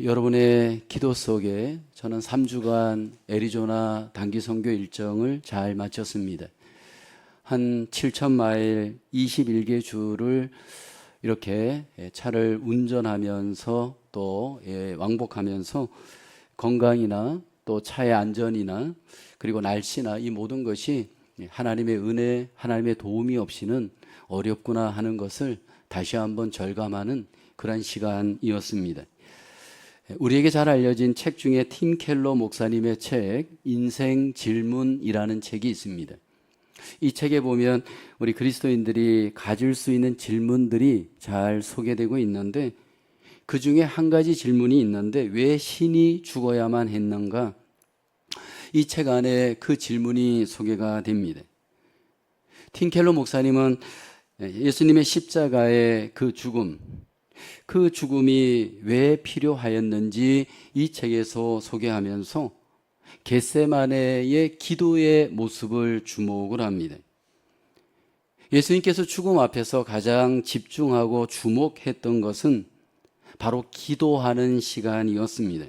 여러분의 기도 속에 저는 3주간 애리조나 단기 선교 일정을 잘 마쳤습니다. 한 7,000마일 21개 주를 이렇게 차를 운전하면서 또 왕복하면서 건강이나 또 차의 안전이나 그리고 날씨나 이 모든 것이 하나님의 은혜, 하나님의 도움이 없이는 어렵구나 하는 것을 다시 한번 절감하는 그런 시간이었습니다. 우리에게 잘 알려진 책 중에 팀 켈러 목사님의 책 인생 질문이라는 책이 있습니다. 이 책에 보면 우리 그리스도인들이 가질 수 있는 질문들이 잘 소개되고 있는데, 그 중에 한 가지 질문이 있는데 왜 신이 죽어야만 했는가? 이 책 안에 그 질문이 소개가 됩니다. 팀 켈러 목사님은 예수님의 십자가의 그 죽음이 왜 필요하였는지 이 책에서 소개하면서 겟세마네의 기도의 모습을 주목을 합니다. 예수님께서 죽음 앞에서 가장 집중하고 주목했던 것은 바로 기도하는 시간이었습니다.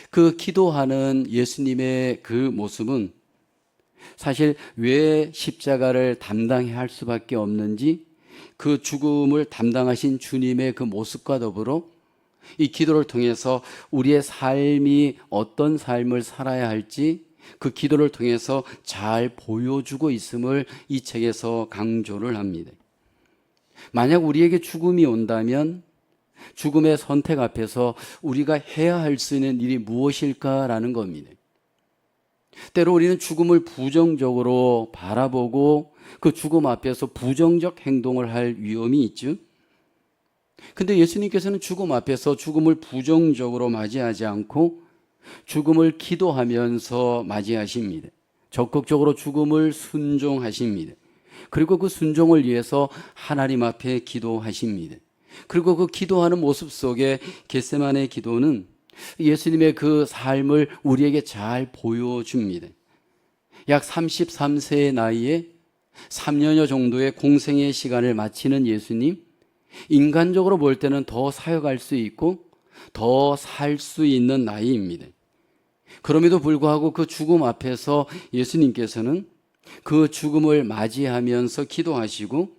그 기도하는 예수님의 그 모습은 사실 왜 십자가를 담당해야 할 수밖에 없는지, 그 죽음을 담당하신 주님의 그 모습과 더불어 이 기도를 통해서 우리의 삶이 어떤 삶을 살아야 할지 그 기도를 통해서 잘 보여주고 있음을 이 책에서 강조를 합니다. 만약 우리에게 죽음이 온다면 죽음의 선택 앞에서 우리가 해야 할 수 있는 일이 무엇일까라는 겁니다. 때로 우리는 죽음을 부정적으로 바라보고 그 죽음 앞에서 부정적 행동을 할 위험이 있죠. 근데 예수님께서는 죽음 앞에서 죽음을 부정적으로 맞이하지 않고 죽음을 기도하면서 맞이하십니다. 적극적으로 죽음을 순종하십니다. 그리고 그 순종을 위해서 하나님 앞에 기도하십니다. 그리고 그 기도하는 모습 속에 겟세마네 기도는 예수님의 그 삶을 우리에게 잘 보여줍니다. 약 33세의 나이에 3년여 정도의 공생의 시간을 마치는 예수님, 인간적으로 볼 때는 더 사역할 수 있고 더 살 수 있는 나이입니다. 그럼에도 불구하고 그 죽음 앞에서 예수님께서는 그 죽음을 맞이하면서 기도하시고,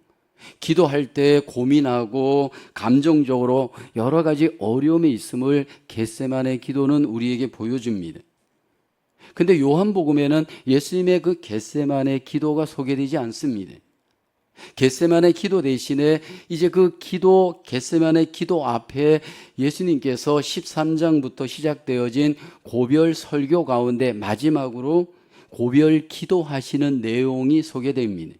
기도할 때 고민하고 감정적으로 여러 가지 어려움이 있음을 겟세마네 기도는 우리에게 보여줍니다. 근데 요한복음에는 예수님의 그 겟세마네 기도가 소개되지 않습니다. 겟세마네 기도 대신에 이제 그 기도, 겟세마네 기도 앞에 예수님께서 13장부터 시작되어진 고별 설교 가운데 마지막으로 고별 기도하시는 내용이 소개됩니다.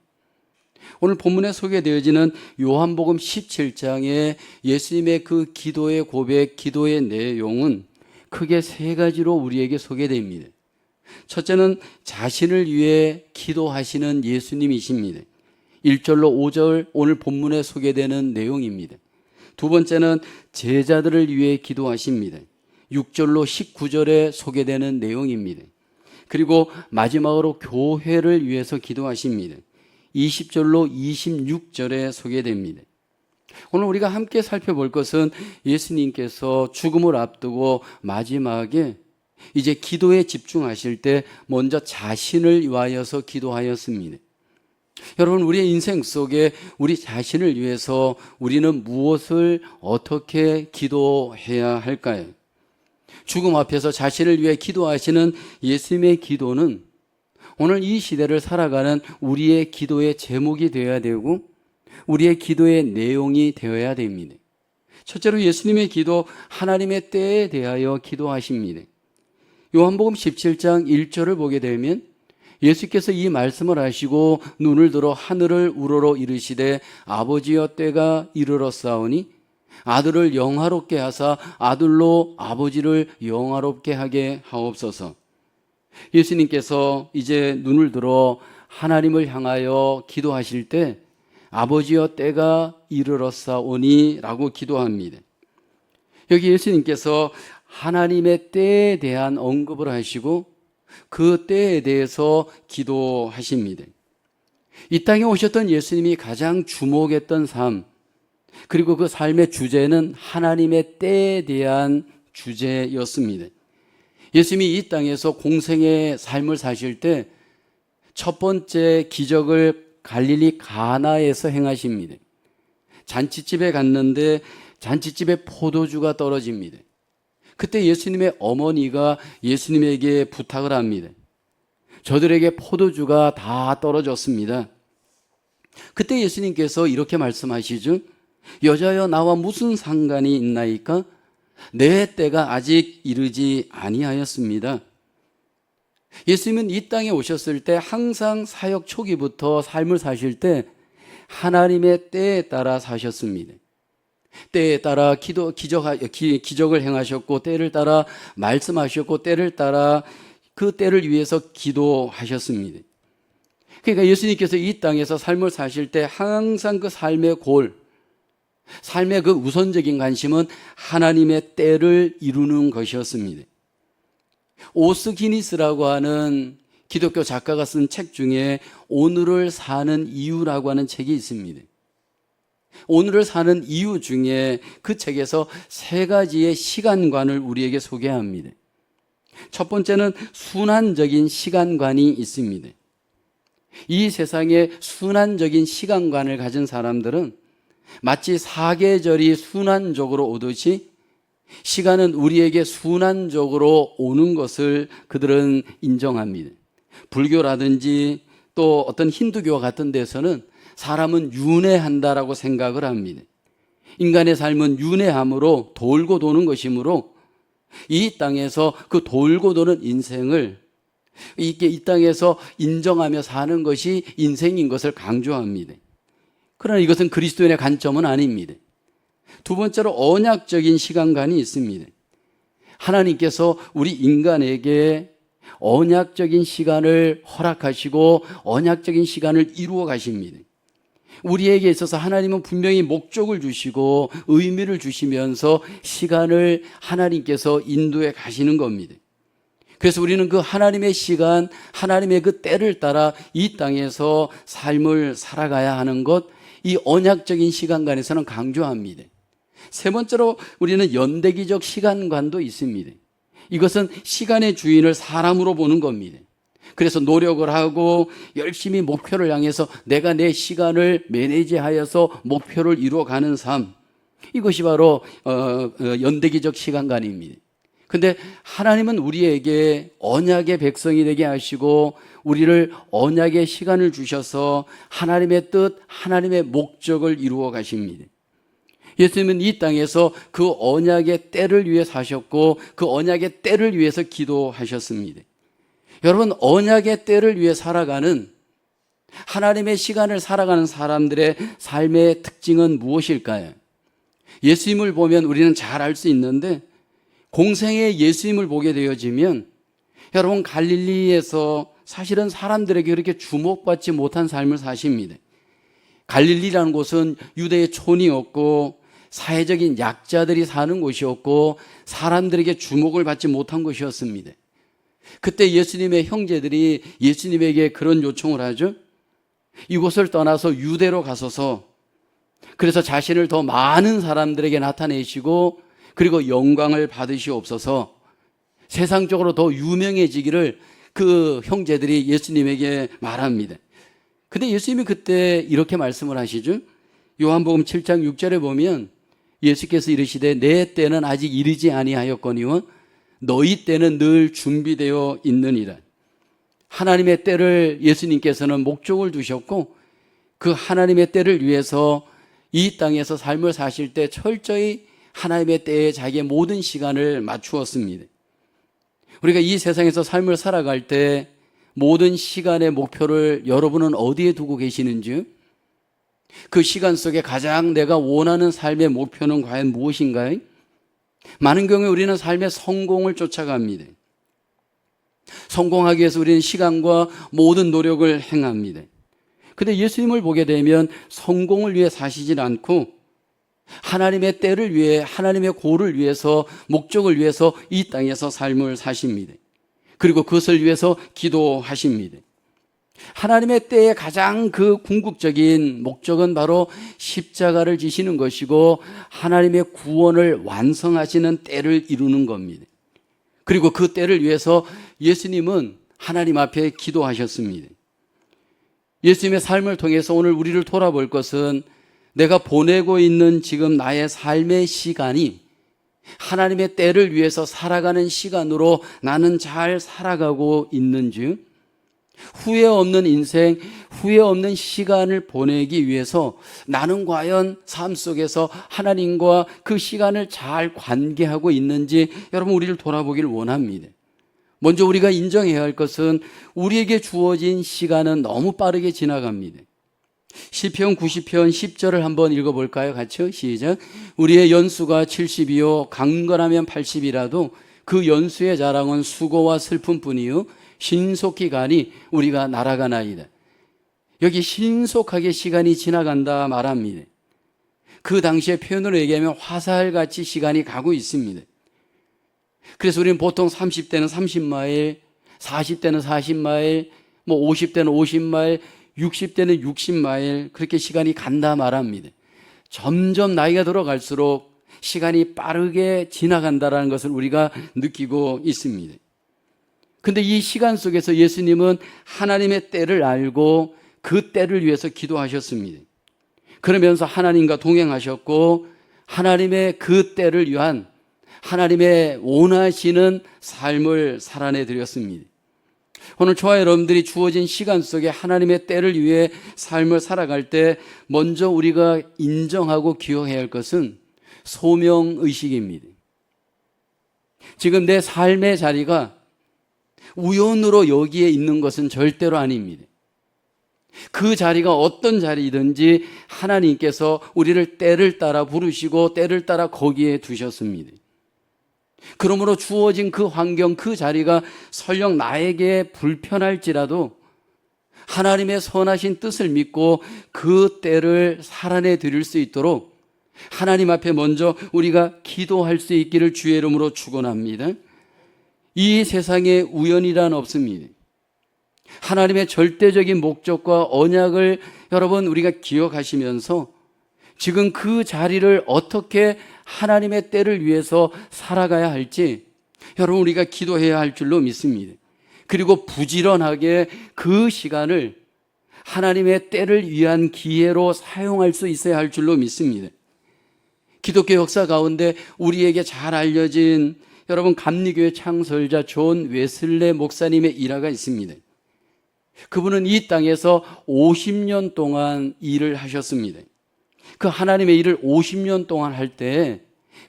오늘 본문에 소개되어지는 요한복음 17장에 예수님의 그 기도의 고백, 기도의 내용은 크게 세 가지로 우리에게 소개됩니다. 첫째는 자신을 위해 기도하시는 예수님이십니다. 1절로 5절 오늘 본문에 소개되는 내용입니다. 두 번째는 제자들을 위해 기도하십니다. 6절로 19절에 소개되는 내용입니다. 그리고 마지막으로 교회를 위해서 기도하십니다. 20절로 26절에 소개됩니다. 오늘 우리가 함께 살펴볼 것은 예수님께서 죽음을 앞두고 마지막에 이제 기도에 집중하실 때 먼저 자신을 위하여서 기도하였습니다. 여러분, 우리의 인생 속에 우리 자신을 위해서 우리는 무엇을 어떻게 기도해야 할까요? 죽음 앞에서 자신을 위해 기도하시는 예수님의 기도는 오늘 이 시대를 살아가는 우리의 기도의 제목이 되어야 되고 우리의 기도의 내용이 되어야 됩니다. 첫째로 예수님의 기도, 하나님의 때에 대하여 기도하십니다. 요한복음 17장 1절을 보게 되면 예수께서 이 말씀을 하시고 눈을 들어 하늘을 우러러 이르시되 아버지여 때가 이르렀사오니 아들을 영화롭게 하사 아들로 아버지를 영화롭게 하게 하옵소서. 예수님께서 이제 눈을 들어 하나님을 향하여 기도하실 때 아버지여 때가 이르렀사오니 라고 기도합니다. 여기 예수님께서 하나님의 때에 대한 언급을 하시고 그 때에 대해서 기도하십니다. 이 땅에 오셨던 예수님이 가장 주목했던 삶, 그리고 그 삶의 주제는 하나님의 때에 대한 주제였습니다. 예수님이 이 땅에서 공생의 삶을 사실 때 첫 번째 기적을 갈릴리 가나에서 행하십니다. 잔치집에 갔는데 잔치집에 포도주가 떨어집니다. 그때 예수님의 어머니가 예수님에게 부탁을 합니다. 저들에게 포도주가 다 떨어졌습니다. 그때 예수님께서 이렇게 말씀하시죠. 여자여 나와 무슨 상관이 있나이까? 내 때가 아직 이르지 아니하였습니다. 예수님은 이 땅에 오셨을 때 항상 사역 초기부터 삶을 사실 때 하나님의 때에 따라 사셨습니다. 때에 따라 기적을 행하셨고, 때를 따라 말씀하셨고, 때를 따라 그 때를 위해서 기도하셨습니다. 그러니까 예수님께서 이 땅에서 삶을 사실 때 항상 그 삶의 삶의 그 우선적인 관심은 하나님의 때를 이루는 것이었습니다. 오스 기니스라고 하는 기독교 작가가 쓴 책 중에 오늘을 사는 이유라고 하는 책이 있습니다. 오늘을 사는 이유 중에 그 책에서 세 가지의 시간관을 우리에게 소개합니다. 첫 번째는 순환적인 시간관이 있습니다. 이 세상에 순환적인 시간관을 가진 사람들은 마치 사계절이 순환적으로 오듯이 시간은 우리에게 순환적으로 오는 것을 그들은 인정합니다. 불교라든지 또 어떤 힌두교와 같은 데서는 사람은 윤회한다라고 생각을 합니다. 인간의 삶은 윤회함으로 돌고 도는 것이므로 이 땅에서 그 돌고 도는 인생을 이 땅에서 인정하며 사는 것이 인생인 것을 강조합니다. 그러나 이것은 그리스도인의 관점은 아닙니다. 두 번째로 언약적인 시간관이 있습니다. 하나님께서 우리 인간에게 언약적인 시간을 허락하시고 언약적인 시간을 이루어 가십니다. 우리에게 있어서 하나님은 분명히 목적을 주시고 의미를 주시면서 시간을 하나님께서 인도해 가시는 겁니다. 그래서 우리는 그 하나님의 시간, 하나님의 그 때를 따라 이 땅에서 삶을 살아가야 하는 것, 이 언약적인 시간관에서는 강조합니다. 세 번째로 우리는 연대기적 시간관도 있습니다. 이것은 시간의 주인을 사람으로 보는 겁니다. 그래서 노력을 하고 열심히 목표를 향해서 내가 내 시간을 매니지하여서 목표를 이루어가는 삶, 이것이 바로 연대기적 시간관입니다. 근데 하나님은 우리에게 언약의 백성이 되게 하시고 우리를 언약의 시간을 주셔서 하나님의 뜻, 하나님의 목적을 이루어 가십니다. 예수님은 이 땅에서 그 언약의 때를 위해 사셨고 그 언약의 때를 위해서 기도하셨습니다. 여러분, 언약의 때를 위해 살아가는 하나님의 시간을 살아가는 사람들의 삶의 특징은 무엇일까요? 예수님을 보면 우리는 잘 알 수 있는데 공생의 예수님을 보게 되어지면 여러분, 갈릴리에서 사실은 사람들에게 그렇게 주목받지 못한 삶을 사십니다. 갈릴리라는 곳은 유대의 촌이었고 사회적인 약자들이 사는 곳이었고 사람들에게 주목을 받지 못한 곳이었습니다. 그때 예수님의 형제들이 예수님에게 그런 요청을 하죠. 이곳을 떠나서 유대로 가소서, 그래서 자신을 더 많은 사람들에게 나타내시고 그리고 영광을 받으시옵소서, 세상적으로 더 유명해지기를 그 형제들이 예수님에게 말합니다. 근데 예수님이 그때 이렇게 말씀을 하시죠. 요한복음 7장 6절에 보면 예수께서 이르시되 내 때는 아직 이르지 아니하였거니와 너희 때는 늘 준비되어 있느니라. 하나님의 때를 예수님께서는 목적을 두셨고 그 하나님의 때를 위해서 이 땅에서 삶을 사실 때 철저히 하나님의 때에 자기의 모든 시간을 맞추었습니다. 우리가 이 세상에서 삶을 살아갈 때 모든 시간의 목표를 여러분은 어디에 두고 계시는지요? 그 시간 속에 가장 내가 원하는 삶의 목표는 과연 무엇인가요? 많은 경우에 우리는 삶의 성공을 쫓아갑니다. 성공하기 위해서 우리는 시간과 모든 노력을 행합니다. 근데 예수님을 보게 되면 성공을 위해 사시질 않고 하나님의 때를 위해, 하나님의 고를 위해서, 목적을 위해서 이 땅에서 삶을 사십니다. 그리고 그것을 위해서 기도하십니다. 하나님의 때의 가장 그 궁극적인 목적은 바로 십자가를 지시는 것이고 하나님의 구원을 완성하시는 때를 이루는 겁니다. 그리고 그 때를 위해서 예수님은 하나님 앞에 기도하셨습니다. 예수님의 삶을 통해서 오늘 우리를 돌아볼 것은 내가 보내고 있는 지금 나의 삶의 시간이 하나님의 때를 위해서 살아가는 시간으로 나는 잘 살아가고 있는지, 후회 없는 인생, 후회 없는 시간을 보내기 위해서 나는 과연 삶 속에서 하나님과 그 시간을 잘 관계하고 있는지 여러분 우리를 돌아보기를 원합니다. 먼저 우리가 인정해야 할 것은 우리에게 주어진 시간은 너무 빠르게 지나갑니다. 시편 90편 10절을 한번 읽어볼까요? 같이요. 시작. 우리의 연수가 70이요 강건하면 80이라도 그 연수의 자랑은 수고와 슬픔뿐이요 신속히 가니 우리가 날아가나이다. 여기 신속하게 시간이 지나간다 말합니다. 그 당시의 표현으로 얘기하면 화살같이 시간이 가고 있습니다. 그래서 우리는 보통 30대는 30마일, 40대는 40마일, 50대는 50마일, 60대는 60마일 그렇게 시간이 간다 말합니다. 점점 나이가 들어갈수록 시간이 빠르게 지나간다는 것을 우리가 느끼고 있습니다. 근데 이 시간 속에서 예수님은 하나님의 때를 알고 그 때를 위해서 기도하셨습니다. 그러면서 하나님과 동행하셨고 하나님의 그 때를 위한 하나님의 원하시는 삶을 살아내 드렸습니다. 오늘 저와 여러분들이 주어진 시간 속에 하나님의 때를 위해 삶을 살아갈 때 먼저 우리가 인정하고 기억해야 할 것은 소명의식입니다. 지금 내 삶의 자리가 우연으로 여기에 있는 것은 절대로 아닙니다. 그 자리가 어떤 자리든지 하나님께서 우리를 때를 따라 부르시고 때를 따라 거기에 두셨습니다. 그러므로 주어진 그 환경, 그 자리가 설령 나에게 불편할지라도 하나님의 선하신 뜻을 믿고 그 때를 살아내 드릴 수 있도록 하나님 앞에 먼저 우리가 기도할 수 있기를 주의 이름으로 축원합니다. 이 세상에 우연이란 없습니다. 하나님의 절대적인 목적과 언약을 여러분 우리가 기억하시면서 지금 그 자리를 어떻게 하나님의 때를 위해서 살아가야 할지 여러분 우리가 기도해야 할 줄로 믿습니다. 그리고 부지런하게 그 시간을 하나님의 때를 위한 기회로 사용할 수 있어야 할 줄로 믿습니다. 기독교 역사 가운데 우리에게 잘 알려진 여러분 감리교회 창설자 존 웨슬레 목사님의 일화가 있습니다. 그분은 이 땅에서 50년 동안 일을 하셨습니다. 그 하나님의 일을 50년 동안 할 때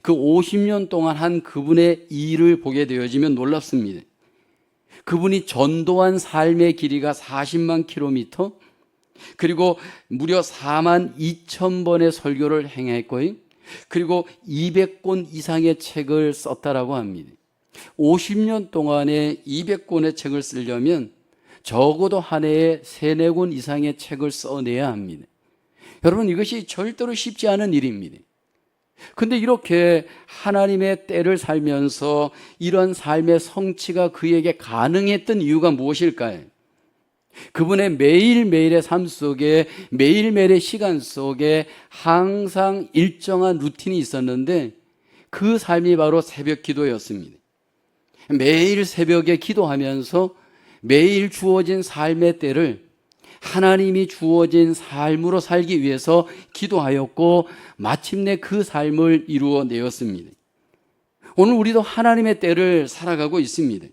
그 50년 동안 한 그분의 일을 보게 되어지면 놀랍습니다. 그분이 전도한 삶의 길이가 40만 킬로미터, 그리고 무려 4만 2천 번의 설교를 행했고요. 그리고 200권 이상의 책을 썼다라고 합니다. 50년 동안에 200권의 책을 쓰려면 적어도 한 해에 3, 4권 이상의 책을 써내야 합니다. 여러분 이것이 절대로 쉽지 않은 일입니다. 근데 이렇게 하나님의 때를 살면서 이런 삶의 성취가 그에게 가능했던 이유가 무엇일까요? 그분의 매일매일의 삶 속에 매일매일의 시간 속에 항상 일정한 루틴이 있었는데 그 삶이 바로 새벽 기도였습니다. 매일 새벽에 기도하면서 매일 주어진 삶의 때를 하나님이 주어진 삶으로 살기 위해서 기도하였고 마침내 그 삶을 이루어내었습니다. 오늘 우리도 하나님의 때를 살아가고 있습니다.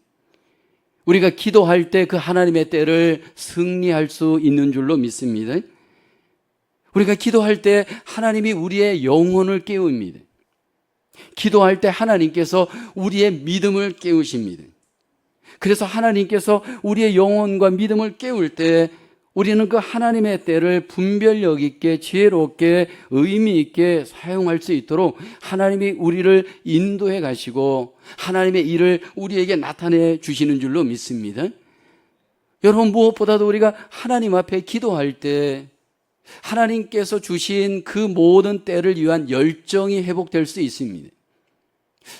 우리가 기도할 때 그 하나님의 때를 승리할 수 있는 줄로 믿습니다. 우리가 기도할 때 하나님이 우리의 영혼을 깨웁니다. 기도할 때 하나님께서 우리의 믿음을 깨우십니다. 그래서 하나님께서 우리의 영혼과 믿음을 깨울 때 우리는 그 하나님의 때를 분별력 있게 지혜롭게 의미 있게 사용할 수 있도록 하나님이 우리를 인도해 가시고 하나님의 일을 우리에게 나타내 주시는 줄로 믿습니다. 여러분 무엇보다도 우리가 하나님 앞에 기도할 때 하나님께서 주신 그 모든 때를 위한 열정이 회복될 수 있습니다.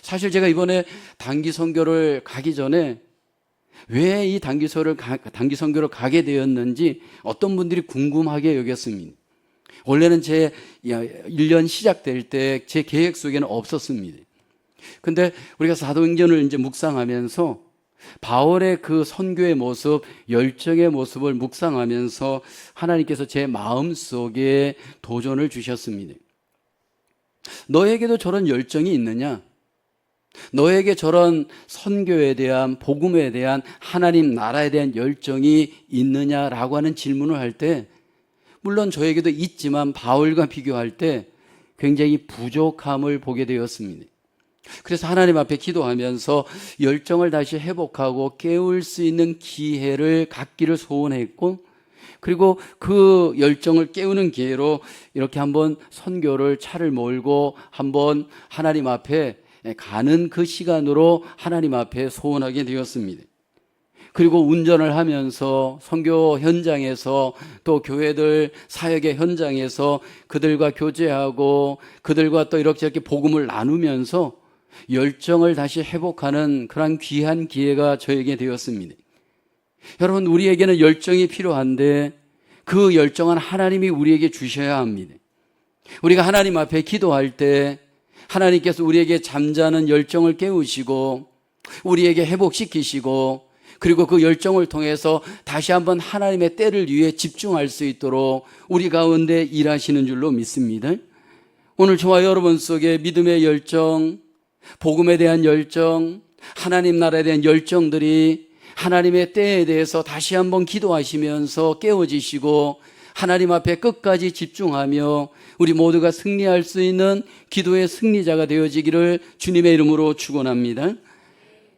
사실 제가 이번에 단기 선교를 가기 전에 왜 이 단기 선교를 가게 되었는지 어떤 분들이 궁금하게 여겼습니다. 원래는 제 1년 시작될 때 제 계획 속에는 없었습니다. 근데 우리가 사도행전을 이제 묵상하면서 바울의 그 선교의 모습, 열정의 모습을 묵상하면서 하나님께서 제 마음 속에 도전을 주셨습니다. 너에게도 저런 열정이 있느냐? 너에게 저런 선교에 대한, 복음에 대한, 하나님 나라에 대한 열정이 있느냐라고 하는 질문을 할 때, 물론 저에게도 있지만 바울과 비교할 때 굉장히 부족함을 보게 되었습니다. 그래서 하나님 앞에 기도하면서 열정을 다시 회복하고 깨울 수 있는 기회를 갖기를 소원했고, 그리고 그 열정을 깨우는 기회로 이렇게 한번 선교를 차를 몰고 한번 하나님 앞에 가는 그 시간으로 하나님 앞에 소원하게 되었습니다. 그리고 운전을 하면서 선교 현장에서 또 교회들 사역의 현장에서 그들과 교제하고 그들과 또 이렇게 복음을 나누면서 열정을 다시 회복하는 그런 귀한 기회가 저에게 되었습니다. 여러분, 우리에게는 열정이 필요한데 그 열정은 하나님이 우리에게 주셔야 합니다. 우리가 하나님 앞에 기도할 때 하나님께서 우리에게 잠자는 열정을 깨우시고 우리에게 회복시키시고, 그리고 그 열정을 통해서 다시 한번 하나님의 때를 위해 집중할 수 있도록 우리 가운데 일하시는 줄로 믿습니다. 오늘 저와 여러분 속에 믿음의 열정, 복음에 대한 열정, 하나님 나라에 대한 열정들이 하나님의 때에 대해서 다시 한번 기도하시면서 깨워지시고 하나님 앞에 끝까지 집중하며 우리 모두가 승리할 수 있는 기도의 승리자가 되어지기를 주님의 이름으로 축원합니다.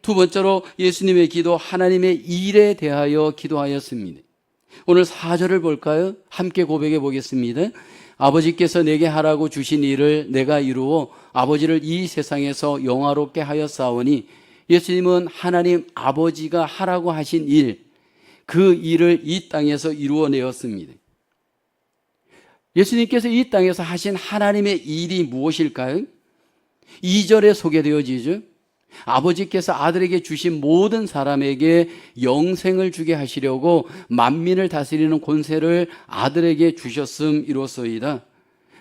두 번째로 예수님의 기도, 하나님의 일에 대하여 기도하였습니다. 오늘 4절을 볼까요? 함께 고백해 보겠습니다. 아버지께서 내게 하라고 주신 일을 내가 이루어 아버지를 이 세상에서 영화롭게 하였사오니, 예수님은 하나님 아버지가 하라고 하신 일, 그 일을 이 땅에서 이루어내었습니다. 예수님께서 이 땅에서 하신 하나님의 일이 무엇일까요? 2절에 소개되어지죠. 아버지께서 아들에게 주신 모든 사람에게 영생을 주게 하시려고 만민을 다스리는 권세를 아들에게 주셨음 이로소이다.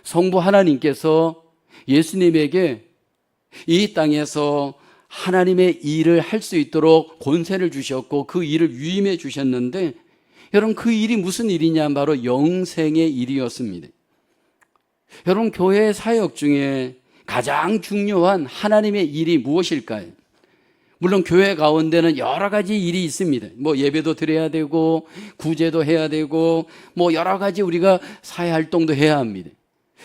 성부 하나님께서 예수님에게 이 땅에서 하나님의 일을 할 수 있도록 권세를 주셨고 그 일을 위임해 주셨는데, 여러분, 그 일이 무슨 일이냐? 바로 영생의 일이었습니다. 여러분, 교회 사역 중에 가장 중요한 하나님의 일이 무엇일까요? 물론 교회 가운데는 여러 가지 일이 있습니다. 예배도 드려야 되고 구제도 해야 되고 여러 가지 우리가 사회 활동도 해야 합니다.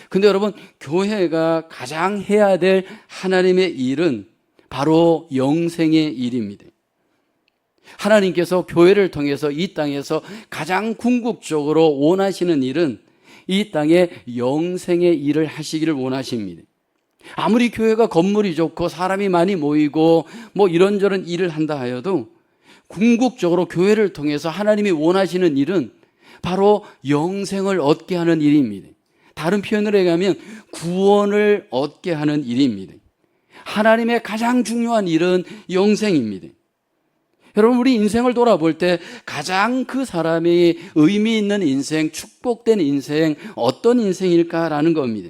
근데 여러분, 교회가 가장 해야 될 하나님의 일은 바로 영생의 일입니다. 하나님께서 교회를 통해서 이 땅에서 가장 궁극적으로 원하시는 일은 이 땅에 영생의 일을 하시기를 원하십니다. 아무리 교회가 건물이 좋고 사람이 많이 모이고 이런저런 일을 한다 하여도 궁극적으로 교회를 통해서 하나님이 원하시는 일은 바로 영생을 얻게 하는 일입니다. 다른 표현으로 얘기하면 구원을 얻게 하는 일입니다. 하나님의 가장 중요한 일은 영생입니다. 여러분, 우리 인생을 돌아볼 때 가장 그 사람이 의미 있는 인생, 축복된 인생, 어떤 인생일까라는 겁니다.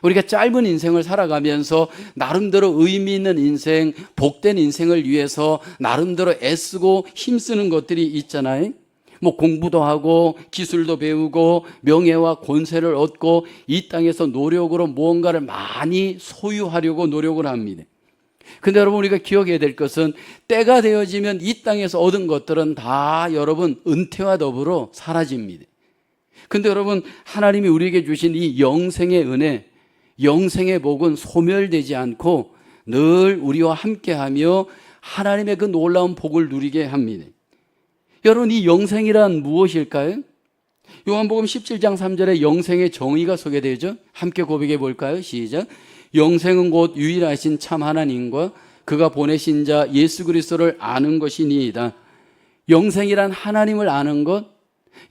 우리가 짧은 인생을 살아가면서 나름대로 의미 있는 인생, 복된 인생을 위해서 나름대로 애쓰고 힘쓰는 것들이 있잖아요. 공부도 하고 기술도 배우고 명예와 권세를 얻고 이 땅에서 노력으로 무언가를 많이 소유하려고 노력을 합니다. 근데 여러분, 우리가 기억해야 될 것은 때가 되어지면 이 땅에서 얻은 것들은 다 여러분 은퇴와 더불어 사라집니다. 근데 여러분, 하나님이 우리에게 주신 이 영생의 은혜, 영생의 복은 소멸되지 않고 늘 우리와 함께하며 하나님의 그 놀라운 복을 누리게 합니다. 여러분, 이 영생이란 무엇일까요? 요한복음 17장 3절에 영생의 정의가 소개되죠. 함께 고백해 볼까요? 시작. 영생은 곧 유일하신 참 하나님과 그가 보내신 자 예수 그리스도를 아는 것이니이다. 영생이란 하나님을 아는 것,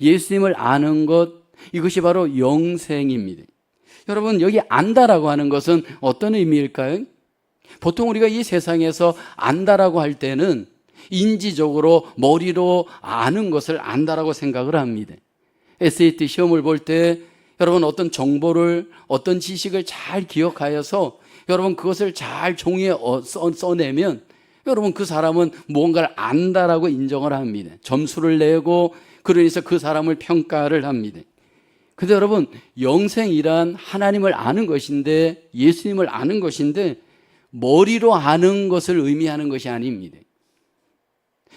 예수님을 아는 것, 이것이 바로 영생입니다. 여러분, 여기 안다라고 하는 것은 어떤 의미일까요? 보통 우리가 이 세상에서 안다라고 할 때는 인지적으로 머리로 아는 것을 안다라고 생각을 합니다. SAT 시험을 볼 때 여러분 어떤 정보를, 어떤 지식을 잘 기억하여서 여러분 그것을 잘 종이에 써내면 여러분 그 사람은 무언가를 안다라고 인정을 합니다. 점수를 내고 그러면서 그 사람을 평가를 합니다. 근데 여러분, 영생이란 하나님을 아는 것인데, 예수님을 아는 것인데 머리로 아는 것을 의미하는 것이 아닙니다.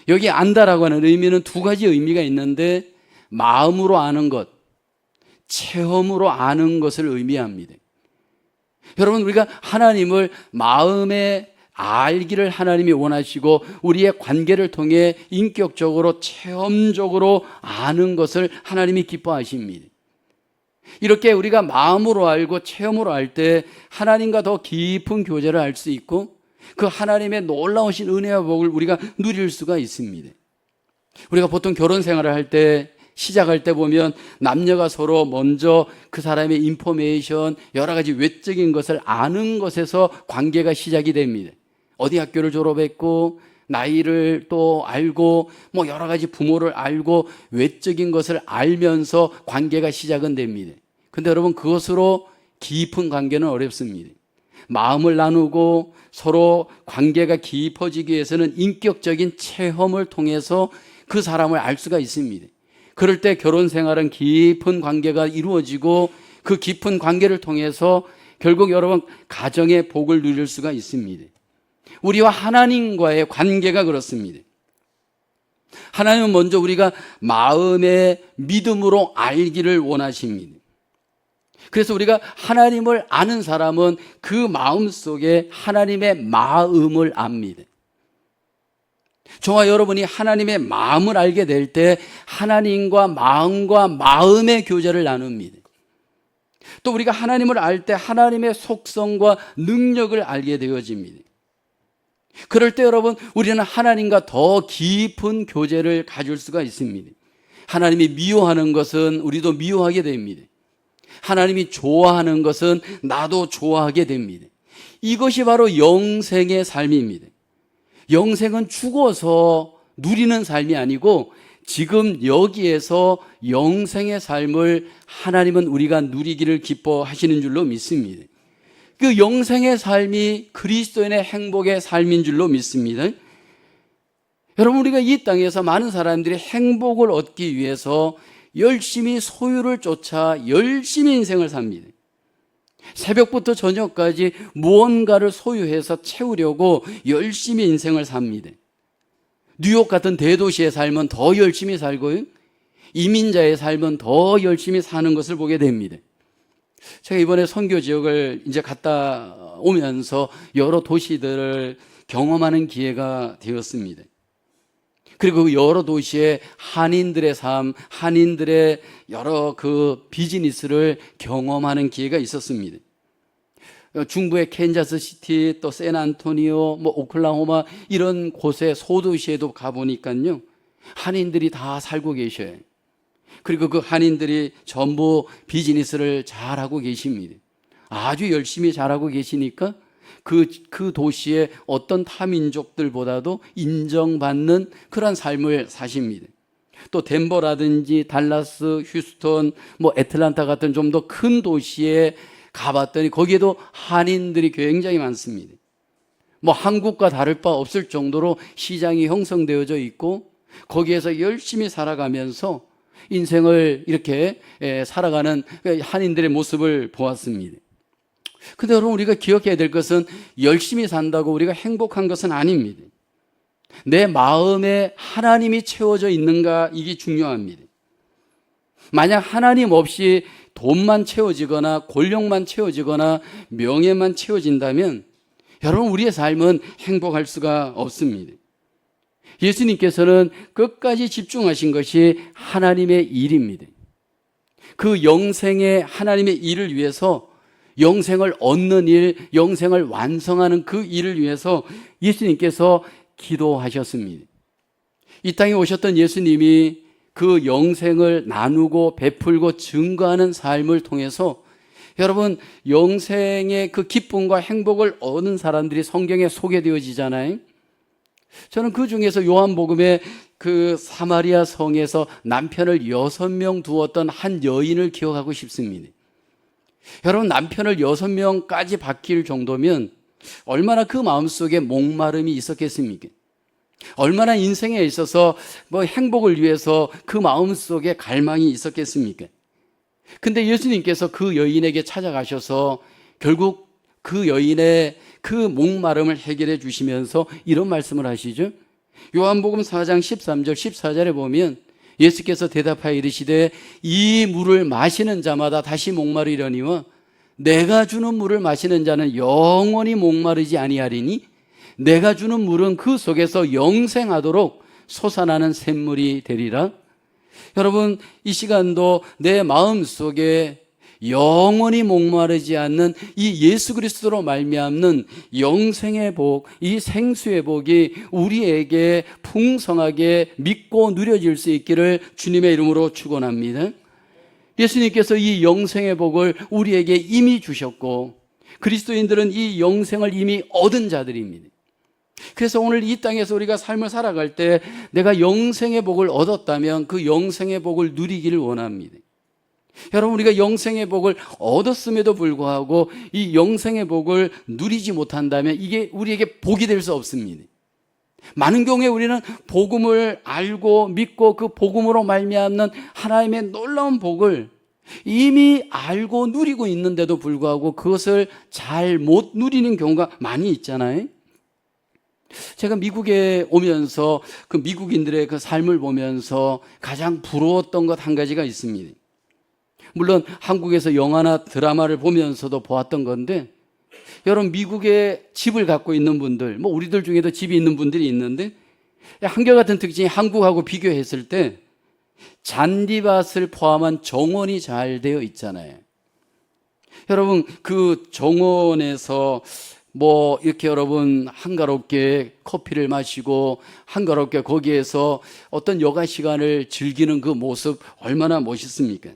여기 안다라고 하는 의미는 두 가지 의미가 있는데, 마음으로 아는 것, 체험으로 아는 것을 의미합니다. 여러분, 우리가 하나님을 마음에 알기를 하나님이 원하시고 우리의 관계를 통해 인격적으로 체험적으로 아는 것을 하나님이 기뻐하십니다. 이렇게 우리가 마음으로 알고 체험으로 알 때 하나님과 더 깊은 교제를 할 수 있고 그 하나님의 놀라우신 은혜와 복을 우리가 누릴 수가 있습니다. 우리가 보통 결혼 생활을 할 때 시작할 때 보면 남녀가 서로 먼저 그 사람의 인포메이션, 여러 가지 외적인 것을 아는 것에서 관계가 시작이 됩니다. 어디 학교를 졸업했고 나이를 또 알고 뭐 여러 가지 부모를 알고 외적인 것을 알면서 관계가 시작은 됩니다. 근데 여러분 그것으로 깊은 관계는 어렵습니다. 마음을 나누고 서로 관계가 깊어지기 위해서는 인격적인 체험을 통해서 그 사람을 알 수가 있습니다. 그럴 때 결혼 생활은 깊은 관계가 이루어지고 그 깊은 관계를 통해서 결국 여러분 가정의 복을 누릴 수가 있습니다. 우리와 하나님과의 관계가 그렇습니다. 하나님은 먼저 우리가 마음의 믿음으로 알기를 원하십니다. 그래서 우리가 하나님을 아는 사람은 그 마음 속에 하나님의 마음을 압니다. 저와 여러분이 하나님의 마음을 알게 될 때 하나님과 마음의 교제를 나눕니다. 또 우리가 하나님을 알 때 하나님의 속성과 능력을 알게 되어집니다. 그럴 때 여러분 우리는 하나님과 더 깊은 교제를 가질 수가 있습니다. 하나님이 미워하는 것은 우리도 미워하게 됩니다. 하나님이 좋아하는 것은 나도 좋아하게 됩니다. 이것이 바로 영생의 삶입니다. 영생은 죽어서 누리는 삶이 아니고 지금 여기에서 영생의 삶을 하나님은 우리가 누리기를 기뻐하시는 줄로 믿습니다. 그 영생의 삶이 그리스도인의 행복의 삶인 줄로 믿습니다. 여러분 우리가 이 땅에서 많은 사람들이 행복을 얻기 위해서 열심히 소유를 쫓아 열심히 인생을 삽니다. 새벽부터 저녁까지 무언가를 소유해서 채우려고 열심히 인생을 삽니다. 뉴욕 같은 대도시의 삶은 더 열심히 살고요. 이민자의 삶은 더 열심히 사는 것을 보게 됩니다. 제가 이번에 선교 지역을 이제 갔다 오면서 여러 도시들을 경험하는 기회가 되었습니다. 그리고 그 여러 도시의 한인들의 삶, 한인들의 여러 그 비즈니스를 경험하는 기회가 있었습니다. 중부의 캔자스시티, 또 샌안토니오, 뭐 오클라호마 이런 곳의 소도시에도 가보니까요, 한인들이 다 살고 계셔요. 그리고 그 한인들이 전부 비즈니스를 잘하고 계십니다. 아주 열심히 잘하고 계시니까 그 도시의 어떤 타민족들보다도 인정받는 그런 삶을 사십니다. 또 덴버라든지 달라스, 휴스턴, 뭐 애틀란타 같은 좀 더 큰 도시에 가봤더니 거기에도 한인들이 굉장히 많습니다. 뭐 한국과 다를 바 없을 정도로 시장이 형성되어져 있고 거기에서 열심히 살아가면서 인생을 이렇게 살아가는 한인들의 모습을 보았습니다. 근데 여러분 우리가 기억해야 될 것은 열심히 산다고 우리가 행복한 것은 아닙니다. 내 마음에 하나님이 채워져 있는가 이게 중요합니다. 만약 하나님 없이 돈만 채워지거나 권력만 채워지거나 명예만 채워진다면 여러분 우리의 삶은 행복할 수가 없습니다. 예수님께서는 끝까지 집중하신 것이 하나님의 일입니다. 그 영생의 하나님의 일을 위해서 영생을 얻는 일, 영생을 완성하는 그 일을 위해서 예수님께서 기도하셨습니다. 이 땅에 오셨던 예수님이 그 영생을 나누고 베풀고 증거하는 삶을 통해서 여러분 영생의 그 기쁨과 행복을 얻는 사람들이 성경에 소개되어지잖아요. 저는 그 중에서 요한복음에 그 사마리아 성에서 남편을 6명 두었던 한 여인을 기억하고 싶습니다. 여러분, 남편을 6명까지 바뀔 정도면 얼마나 그 마음속에 목마름이 있었겠습니까? 얼마나 인생에 있어서 행복을 위해서 그 마음속에 갈망이 있었겠습니까? 근데 예수님께서 그 여인에게 찾아가셔서 결국 그 여인의 그 목마름을 해결해 주시면서 이런 말씀을 하시죠. 요한복음 4장 13절 14절에 보면 예수께서 대답하여 이르시되 이 물을 마시는 자마다 다시 목마르려니와 내가 주는 물을 마시는 자는 영원히 목마르지 아니하리니 내가 주는 물은 그 속에서 영생하도록 솟아나는 샘물이 되리라. 여러분, 이 시간도 내 마음속에 영원히 목마르지 않는 이 예수 그리스도로 말미암는 영생의 복, 이 생수의 복이 우리에게 풍성하게 믿고 누려질 수 있기를 주님의 이름으로 축원합니다. 예수님께서 이 영생의 복을 우리에게 이미 주셨고 그리스도인들은 이 영생을 이미 얻은 자들입니다. 그래서 오늘 이 땅에서 우리가 삶을 살아갈 때 내가 영생의 복을 얻었다면 그 영생의 복을 누리기를 원합니다. 여러분, 우리가 영생의 복을 얻었음에도 불구하고 이 영생의 복을 누리지 못한다면 이게 우리에게 복이 될 수 없습니다. 많은 경우에 우리는 복음을 알고 믿고 그 복음으로 말미암는 하나님의 놀라운 복을 이미 알고 누리고 있는데도 불구하고 그것을 잘 못 누리는 경우가 많이 있잖아요. 제가 미국에 오면서 그 미국인들의 그 삶을 보면서 가장 부러웠던 것 한 가지가 있습니다. 물론 한국에서 영화나 드라마를 보면서도 보았던 건데, 여러분, 미국에 집을 갖고 있는 분들, 우리들 중에도 집이 있는 분들이 있는데 한결같은 특징이 한국하고 비교했을 때 잔디밭을 포함한 정원이 잘 되어 있잖아요. 여러분, 그 정원에서 이렇게 여러분 한가롭게 커피를 마시고 한가롭게 거기에서 어떤 여가 시간을 즐기는 그 모습 얼마나 멋있습니까?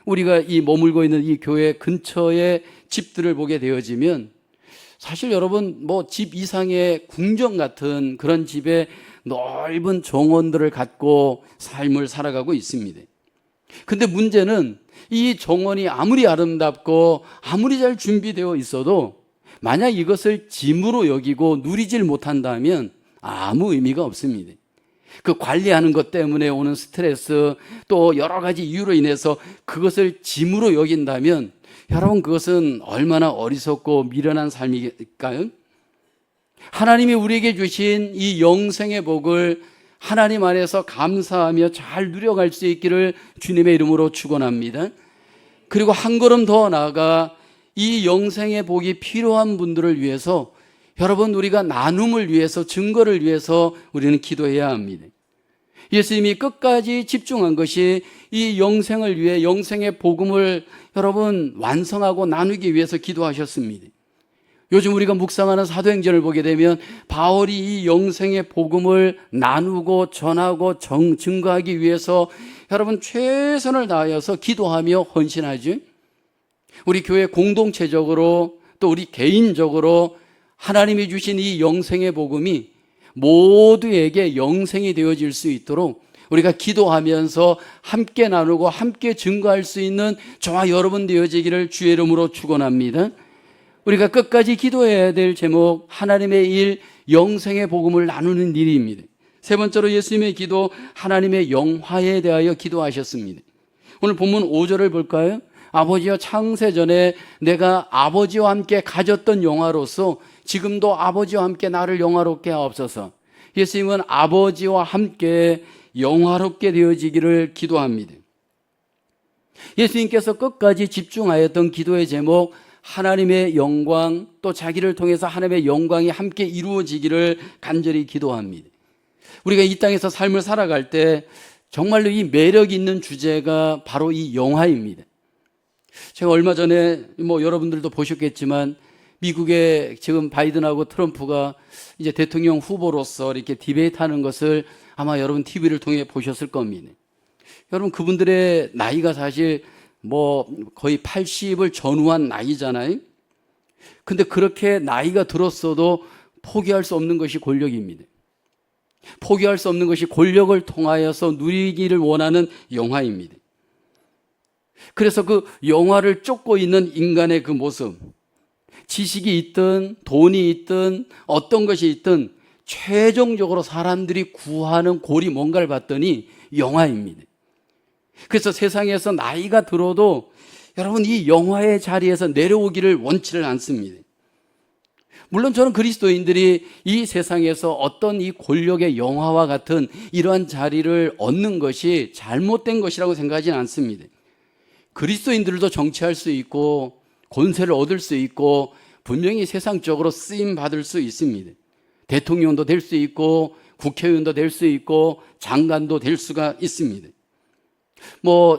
우리가 이 머물고 있는 이 교회 근처에 집들을 보게 되어지면 사실 여러분 집 이상의 궁전 같은 그런 집에 넓은 정원들을 갖고 삶을 살아가고 있습니다. 근데 문제는 이 정원이 아무리 아름답고 아무리 잘 준비되어 있어도 만약 이것을 짐으로 여기고 누리질 못한다면 아무 의미가 없습니다. 그 관리하는 것 때문에 오는 스트레스, 또 여러 가지 이유로 인해서 그것을 짐으로 여긴다면 여러분, 그것은 얼마나 어리석고 미련한 삶일까요? 하나님이 우리에게 주신 이 영생의 복을 하나님 안에서 감사하며 잘 누려갈 수 있기를 주님의 이름으로 축원합니다. 그리고 한 걸음 더 나아가 이 영생의 복이 필요한 분들을 위해서 여러분, 우리가 나눔을 위해서, 증거를 위해서 우리는 기도해야 합니다. 예수님이 끝까지 집중한 것이 이 영생을 위해, 영생의 복음을 여러분 완성하고 나누기 위해서 기도하셨습니다. 요즘 우리가 묵상하는 사도행전을 보게 되면 바울이 이 영생의 복음을 나누고 전하고 증거하기 위해서 여러분 최선을 다하여서 기도하며 헌신하죠. 우리 교회 공동체적으로 또 우리 개인적으로 하나님이 주신 이 영생의 복음이 모두에게 영생이 되어질 수 있도록 우리가 기도하면서 함께 나누고 함께 증거할 수 있는 저와 여러분 되어지기를 주의 이름으로 축원합니다. 우리가 끝까지 기도해야 될 제목, 하나님의 일, 영생의 복음을 나누는 일입니다. 세 번째로 예수님의 기도, 하나님의 영화에 대하여 기도하셨습니다. 오늘 본문 5절을 볼까요? 아버지여, 창세전에 내가 아버지와 함께 가졌던 영화로서 지금도 아버지와 함께 나를 영화롭게 하옵소서. 예수님은 아버지와 함께 영화롭게 되어지기를 기도합니다. 예수님께서 끝까지 집중하였던 기도의 제목, 하나님의 영광, 또 자기를 통해서 하나님의 영광이 함께 이루어지기를 간절히 기도합니다. 우리가 이 땅에서 삶을 살아갈 때 정말로 이 매력 있는 주제가 바로 이 영화입니다. 제가 얼마 전에 여러분들도 보셨겠지만 미국에 지금 바이든하고 트럼프가 이제 대통령 후보로서 이렇게 디베이트하는 것을 아마 여러분 TV를 통해 보셨을 겁니다. 여러분, 그분들의 나이가 사실 거의 80을 전후한 나이잖아요. 근데 그렇게 나이가 들었어도 포기할 수 없는 것이 권력입니다. 포기할 수 없는 것이 권력을 통하여서 누리기를 원하는 영화입니다. 그래서 그 영화를 쫓고 있는 인간의 그 모습, 지식이 있든 돈이 있든 어떤 것이 있든 최종적으로 사람들이 구하는 골이 뭔가를 봤더니 영화입니다. 그래서 세상에서 나이가 들어도 여러분 이 영화의 자리에서 내려오기를 원치를 않습니다. 물론 저는 그리스도인들이 이 세상에서 어떤 이 권력의 영화와 같은 이러한 자리를 얻는 것이 잘못된 것이라고 생각하지는 않습니다. 그리스도인들도 정치할 수 있고 권세를 얻을 수 있고 분명히 세상적으로 쓰임 받을 수 있습니다. 대통령도 될 수 있고 국회의원도 될 수 있고 장관도 될 수가 있습니다.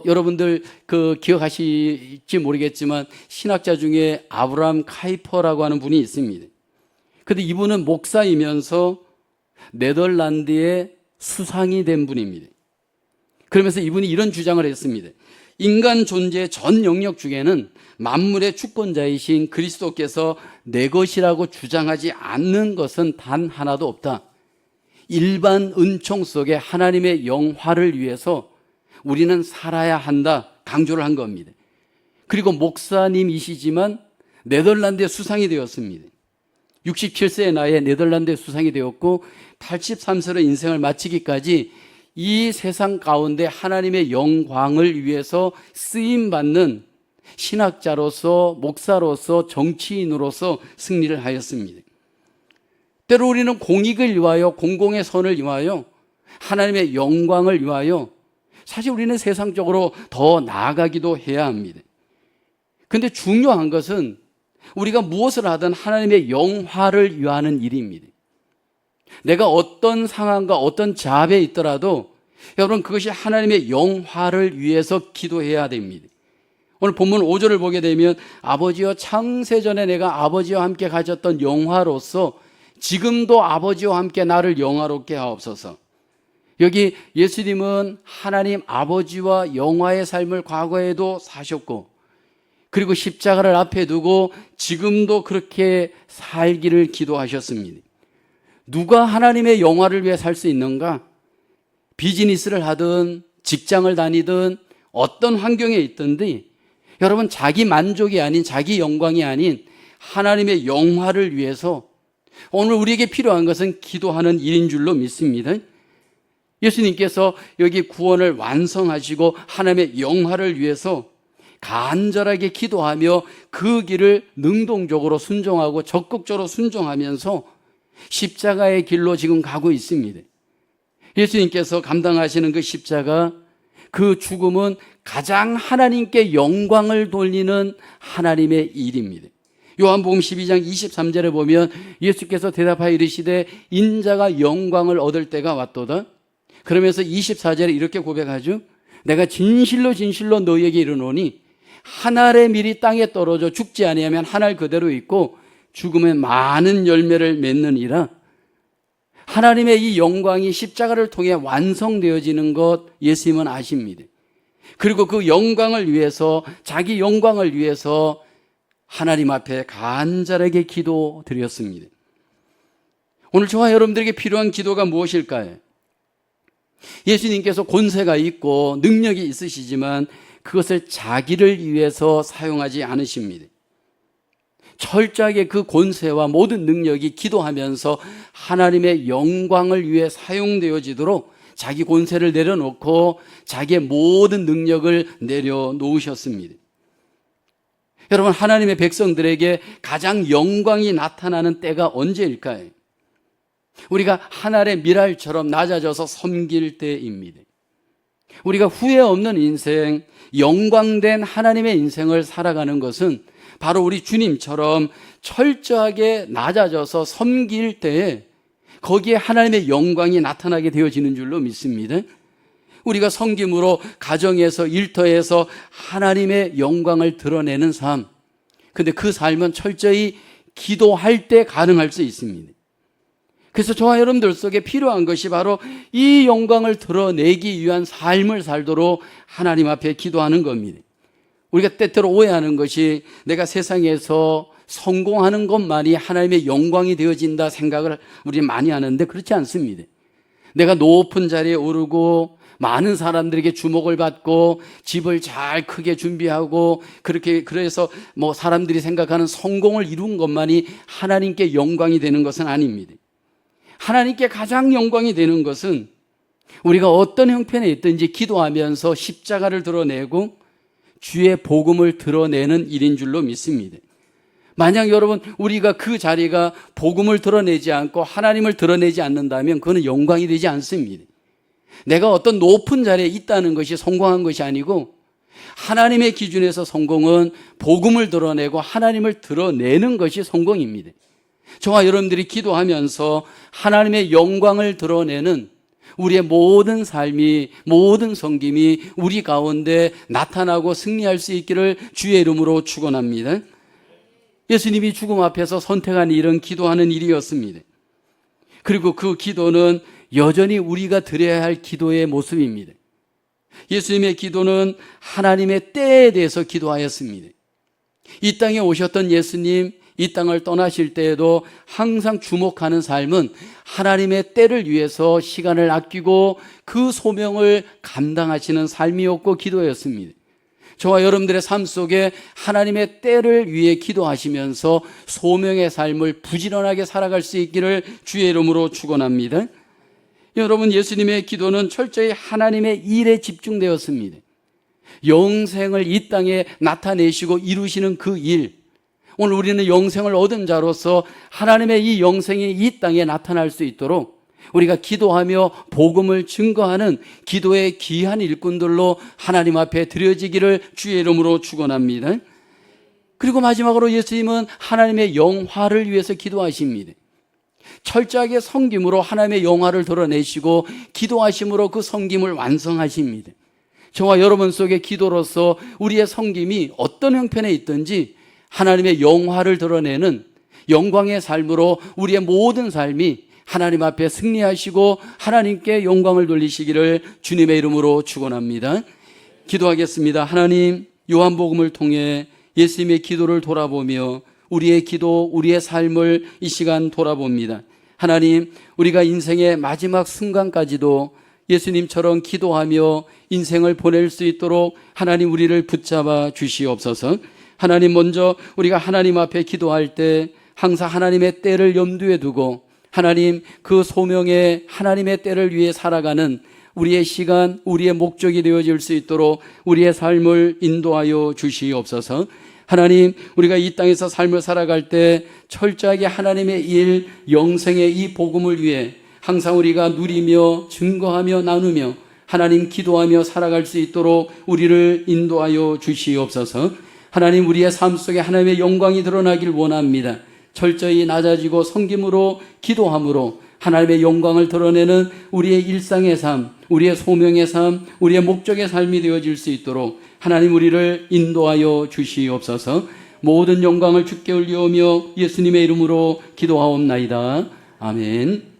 여러분들 기억하실지 모르겠지만 신학자 중에 아브라함 카이퍼라고 하는 분이 있습니다. 근데 이분은 목사이면서 네덜란드의 수상이 된 분입니다. 그러면서 이분이 이런 주장을 했습니다. 인간 존재의 전 영역 중에는 만물의 주권자이신 그리스도께서 내 것이라고 주장하지 않는 것은 단 하나도 없다. 일반 은총 속에 하나님의 영화를 위해서 우리는 살아야 한다. 강조를 한 겁니다. 그리고 목사님이시지만 네덜란드의 수상이 되었습니다. 67세의 나이에 네덜란드의 수상이 되었고 83세로 인생을 마치기까지 이 세상 가운데 하나님의 영광을 위해서 쓰임받는 신학자로서 목사로서 정치인으로서 승리를 하였습니다. 때로 우리는 공익을 위하여 공공의 선을 위하여 하나님의 영광을 위하여 사실 우리는 세상적으로 더 나아가기도 해야 합니다. 그런데 중요한 것은 우리가 무엇을 하든 하나님의 영화를 위하는 일입니다. 내가 어떤 상황과 어떤 잡에 있더라도 여러분 그것이 하나님의 영화를 위해서 기도해야 됩니다. 오늘 본문 5절을 보게 되면 아버지여 창세전에 내가 아버지와 함께 가졌던 영화로서 지금도 아버지와 함께 나를 영화롭게 하옵소서. 여기 예수님은 하나님 아버지와 영화의 삶을 과거에도 사셨고 그리고 십자가를 앞에 두고 지금도 그렇게 살기를 기도하셨습니다. 누가 하나님의 영화를 위해 살 수 있는가? 비즈니스를 하든 직장을 다니든 어떤 환경에 있든지 여러분 자기 만족이 아닌 자기 영광이 아닌 하나님의 영화를 위해서 오늘 우리에게 필요한 것은 기도하는 일인 줄로 믿습니다. 예수님께서 여기 구원을 완성하시고 하나님의 영화를 위해서 간절하게 기도하며 그 길을 능동적으로 순종하고 적극적으로 순종하면서 십자가의 길로 지금 가고 있습니다. 예수님께서 감당하시는 그 십자가, 그 죽음은 가장 하나님께 영광을 돌리는 하나님의 일입니다. 요한복음 12장 23절에 보면 예수께서 대답하여 이르시되 인자가 영광을 얻을 때가 왔도다. 그러면서 24절에 이렇게 고백하죠. 내가 진실로 진실로 너희에게 이르노니 한 알의 밀이 땅에 떨어져 죽지 아니하면 한 알 그대로 있고 죽으면 많은 열매를 맺느니라. 하나님의 이 영광이 십자가를 통해 완성되어지는 것 예수님은 아십니다. 그리고 그 영광을 위해서 자기 영광을 위해서 하나님 앞에 간절하게 기도드렸습니다. 오늘 저와 여러분들에게 필요한 기도가 무엇일까요? 예수님께서 권세가 있고 능력이 있으시지만 그것을 자기를 위해서 사용하지 않으십니다. 철저하게 그 권세와 모든 능력이 기도하면서 하나님의 영광을 위해 사용되어지도록 자기 권세를 내려놓고 자기의 모든 능력을 내려놓으셨습니다. 여러분, 하나님의 백성들에게 가장 영광이 나타나는 때가 언제일까요? 우리가 한 알의 밀알처럼 낮아져서 섬길 때입니다. 우리가 후회 없는 인생, 영광된 하나님의 인생을 살아가는 것은 바로 우리 주님처럼 철저하게 낮아져서 섬길 때에 거기에 하나님의 영광이 나타나게 되어지는 줄로 믿습니다. 우리가 섬김으로 가정에서 일터에서 하나님의 영광을 드러내는 삶, 근데 그 삶은 철저히 기도할 때 가능할 수 있습니다. 그래서 저와 여러분들 속에 필요한 것이 바로 이 영광을 드러내기 위한 삶을 살도록 하나님 앞에 기도하는 겁니다. 우리가 때때로 오해하는 것이 내가 세상에서 성공하는 것만이 하나님의 영광이 되어진다 생각을 우리 많이 하는데 그렇지 않습니다. 내가 높은 자리에 오르고 많은 사람들에게 주목을 받고 집을 잘 크게 준비하고 그래서 사람들이 생각하는 성공을 이룬 것만이 하나님께 영광이 되는 것은 아닙니다. 하나님께 가장 영광이 되는 것은 우리가 어떤 형편에 있든지 기도하면서 십자가를 드러내고 주의 복음을 드러내는 일인 줄로 믿습니다. 만약 여러분 우리가 그 자리가 복음을 드러내지 않고 하나님을 드러내지 않는다면 그거는 영광이 되지 않습니다. 내가 어떤 높은 자리에 있다는 것이 성공한 것이 아니고 하나님의 기준에서 성공은 복음을 드러내고 하나님을 드러내는 것이 성공입니다. 저와 여러분들이 기도하면서 하나님의 영광을 드러내는 우리의 모든 삶이, 모든 섬김이 우리 가운데 나타나고 승리할 수 있기를 주의 이름으로 축원합니다. 예수님이 죽음 앞에서 선택한 일은 기도하는 일이었습니다. 그리고 그 기도는 여전히 우리가 드려야 할 기도의 모습입니다. 예수님의 기도는 하나님의 때에 대해서 기도하였습니다. 이 땅에 오셨던 예수님, 이 땅을 떠나실 때에도 항상 주목하는 삶은 하나님의 때를 위해서 시간을 아끼고 그 소명을 감당하시는 삶이었고 기도였습니다. 저와 여러분들의 삶 속에 하나님의 때를 위해 기도하시면서 소명의 삶을 부지런하게 살아갈 수 있기를 주의 이름으로 축원합니다. 여러분, 예수님의 기도는 철저히 하나님의 일에 집중되었습니다. 영생을 이 땅에 나타내시고 이루시는 그 일, 오늘 우리는 영생을 얻은 자로서 하나님의 이 영생이 이 땅에 나타날 수 있도록 우리가 기도하며 복음을 증거하는 기도의 귀한 일꾼들로 하나님 앞에 드려지기를 주의 이름으로 축원합니다. 그리고 마지막으로 예수님은 하나님의 영화를 위해서 기도하십니다. 철저하게 섬김으로 하나님의 영화를 드러내시고 기도하심으로 그 섬김을 완성하십니다. 저와 여러분 속의 기도로서 우리의 섬김이 어떤 형편에 있든지 하나님의 영화를 드러내는 영광의 삶으로 우리의 모든 삶이 하나님 앞에 승리하시고 하나님께 영광을 돌리시기를 주님의 이름으로 축원합니다. 기도하겠습니다. 하나님, 요한복음을 통해 예수님의 기도를 돌아보며 우리의 기도, 우리의 삶을 이 시간 돌아봅니다. 하나님, 우리가 인생의 마지막 순간까지도 예수님처럼 기도하며 인생을 보낼 수 있도록 하나님 우리를 붙잡아 주시옵소서. 하나님, 먼저 우리가 하나님 앞에 기도할 때 항상 하나님의 때를 염두에 두고 하나님 그 소명에 하나님의 때를 위해 살아가는 우리의 시간, 우리의 목적이 되어질 수 있도록 우리의 삶을 인도하여 주시옵소서. 하나님, 우리가 이 땅에서 삶을 살아갈 때 철저하게 하나님의 일, 영생의 이 복음을 위해 항상 우리가 누리며 증거하며 나누며 하나님 기도하며 살아갈 수 있도록 우리를 인도하여 주시옵소서. 하나님, 우리의 삶 속에 하나님의 영광이 드러나길 원합니다. 철저히 낮아지고 섬김으로 기도함으로 하나님의 영광을 드러내는 우리의 일상의 삶, 우리의 소명의 삶, 우리의 목적의 삶이 되어질 수 있도록 하나님 우리를 인도하여 주시옵소서. 모든 영광을 주께 올리오며 예수님의 이름으로 기도하옵나이다. 아멘.